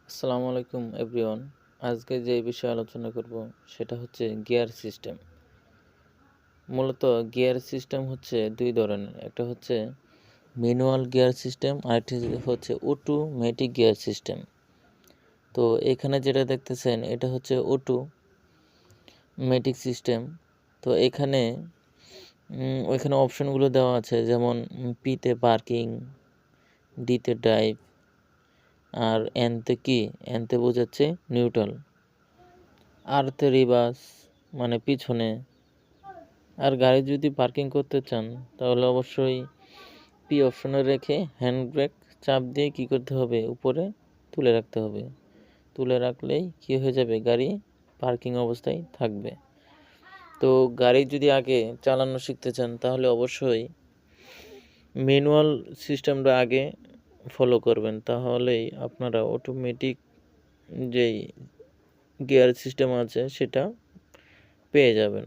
আসসালামু আলাইকুম এভরিওয়ান। আজকে যে বিষয়ে আলোচনা করব সেটা হচ্ছে গিয়ার সিস্টেম। মূলত গিয়ার সিস্টেম হচ্ছে ২ ধরনের। একটা হচ্ছে ম্যানুয়াল গিয়ার সিস্টেম, আরেকটি হচ্ছে অটোমেটিক গিয়ার সিস্টেম। তো এখানে যেটা দেখতেছেন এটা হচ্ছে অটোমেটিক সিস্টেম। তো ওইখানে অপশনগুলো দেওয়া আছে, যেমন পিতে পার্কিং, ডিতে ড্রাইভ, আর এনতে কি? এনতে বোঝাচ্ছে নিউট্রাল, আরতে রিভার্স মানে পিছনে। আর গাড়ি যদি পার্কিং করতে চান তাহলে অবশ্যই পি অপশনে রেখে হ্যান্ড ব্রেক চাপ দিয়ে কী করতে হবে, উপরে তুলে রাখতে হবে। তুলে রাখলেই কী হয়ে যাবে, গাড়ি পার্কিং অবস্থায় থাকবে। তো গাড়ি যদি আগে চালানো শিখতে চান তাহলে অবশ্যই ম্যানুয়াল সিস্টেমটা আগে ফলো করবেন, তাহলেই আপনারা অটোমেটিক যেই গিয়ার সিস্টেম আছে সেটা পেয়ে যাবেন।